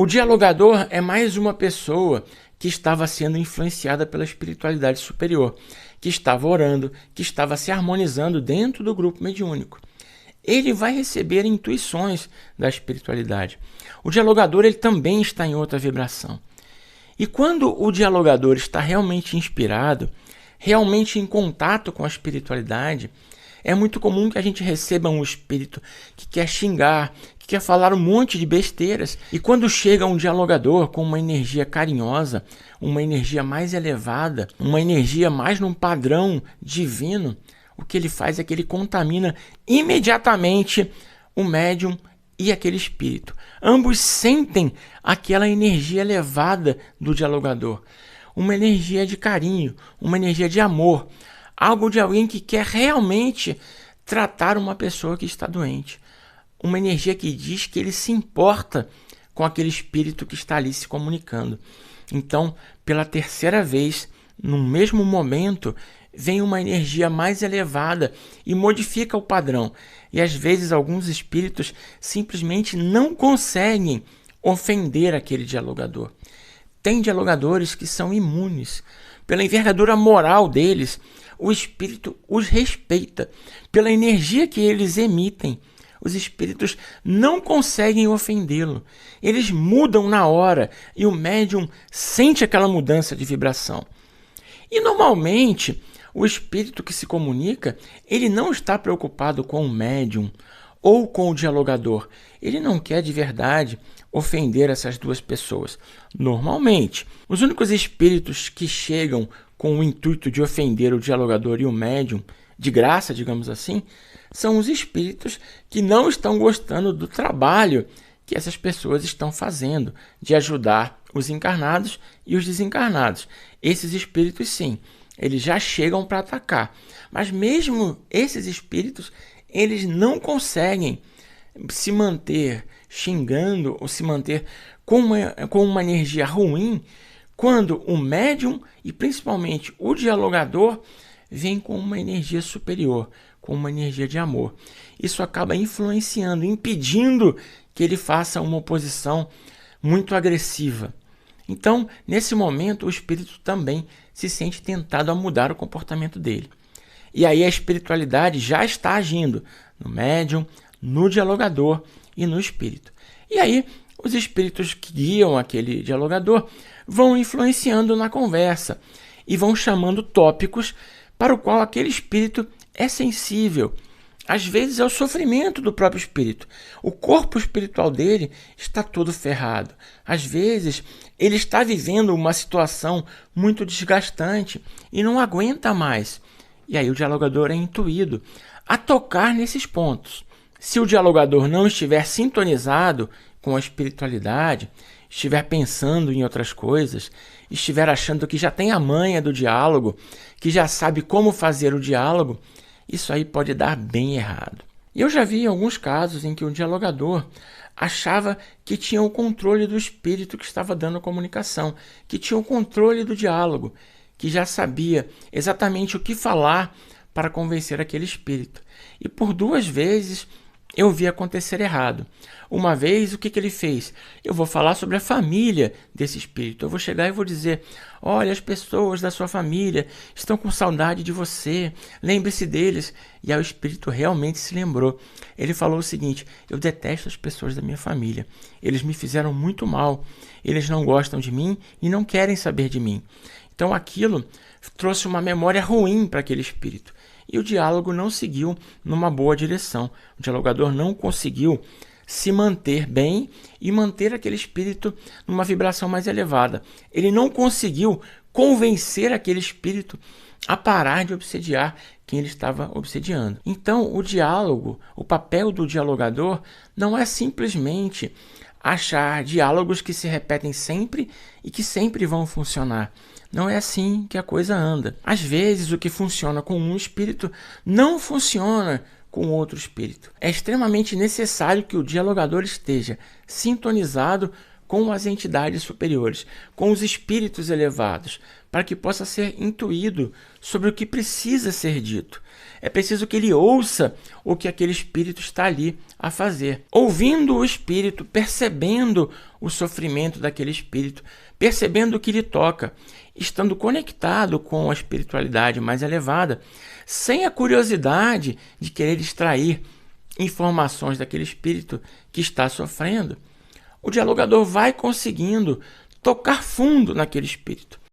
O dialogador é mais uma pessoa que estava sendo influenciada pela espiritualidade superior, que estava orando, que estava se harmonizando dentro do grupo mediúnico. Ele vai receber intuições da espiritualidade. O dialogador ele também está em outra vibração. E quando o dialogador está realmente inspirado, realmente em contato com a espiritualidade, é muito comum que a gente receba um espírito que quer xingar, que quer falar um monte de besteiras. E quando chega um dialogador com uma energia carinhosa, uma energia mais elevada, uma energia mais num padrão divino, o que ele faz é que ele contamina imediatamente o médium e aquele espírito. Ambos sentem aquela energia elevada do dialogador, uma energia de carinho, uma energia de amor, algo de alguém que quer realmente tratar uma pessoa que está doente, uma energia que diz que ele se importa com aquele espírito que está ali se comunicando. Então, pela terceira vez, no mesmo momento, vem uma energia mais elevada e modifica o padrão. E às vezes alguns espíritos simplesmente não conseguem ofender aquele dialogador. Tem dialogadores que são imunes. Pela envergadura moral deles, o espírito os respeita. Pela energia que eles emitem, os espíritos não conseguem ofendê-lo. Eles mudam na hora e o médium sente aquela mudança de vibração. E normalmente, o espírito que se comunica, ele não está preocupado com o médium ou com o dialogador. Ele não quer de verdade ofender essas duas pessoas. Normalmente, os únicos espíritos que chegam com o intuito de ofender o dialogador e o médium, de graça, digamos assim, são os espíritos que não estão gostando do trabalho que essas pessoas estão fazendo, de ajudar os encarnados e os desencarnados. Esses espíritos, sim, eles já chegam para atacar. Mas mesmo esses espíritos, eles não conseguem se manter xingando ou se manter com uma energia ruim quando o médium e principalmente o dialogador vem com uma energia superior, com uma energia de amor. Isso acaba influenciando, impedindo que ele faça uma oposição muito agressiva. Então, nesse momento, o espírito também se sente tentado a mudar o comportamento dele. E aí a espiritualidade já está agindo no médium, no dialogador e no espírito. E aí os espíritos que guiam aquele dialogador vão influenciando na conversa e vão chamando tópicos para o qual aquele espírito é sensível. Às vezes é o sofrimento do próprio espírito. O corpo espiritual dele está todo ferrado. Às vezes ele está vivendo uma situação muito desgastante e não aguenta mais. E aí o dialogador é intuído a tocar nesses pontos. Se o dialogador não estiver sintonizado com a espiritualidade, estiver pensando em outras coisas, estiver achando que já tem a manha do diálogo, que já sabe como fazer o diálogo, isso aí pode dar bem errado. Eu já vi alguns casos em que o dialogador achava que tinha o controle do espírito que estava dando a comunicação, que tinha o controle do diálogo, que já sabia exatamente o que falar para convencer aquele espírito. E por 2 vezes eu vi acontecer errado. Uma vez, o que ele fez? Eu vou falar sobre a família desse espírito. Eu vou chegar e vou dizer: olha, as pessoas da sua família estão com saudade de você. Lembre-se deles. E aí o espírito realmente se lembrou. Ele falou o seguinte: eu detesto as pessoas da minha família. Eles me fizeram muito mal. Eles não gostam de mim e não querem saber de mim. Então aquilo trouxe uma memória ruim para aquele espírito. E o diálogo não seguiu numa boa direção. O dialogador não conseguiu se manter bem e manter aquele espírito numa vibração mais elevada. Ele não conseguiu convencer aquele espírito a parar de obsediar quem ele estava obsediando. Então, o diálogo, o papel do dialogador não é simplesmente achar diálogos que se repetem sempre e que sempre vão funcionar. Não é assim que a coisa anda. Às vezes, o que funciona com um espírito não funciona com outro espírito. É extremamente necessário que o dialogador esteja sintonizado com as entidades superiores, com os espíritos elevados, para que possa ser intuído sobre o que precisa ser dito. É preciso que ele ouça o que aquele espírito está ali a fazer. Ouvindo o espírito, percebendo o sofrimento daquele espírito, percebendo o que lhe toca, estando conectado com a espiritualidade mais elevada, sem a curiosidade de querer extrair informações daquele espírito que está sofrendo, o dialogador vai conseguindo tocar fundo naquele espírito.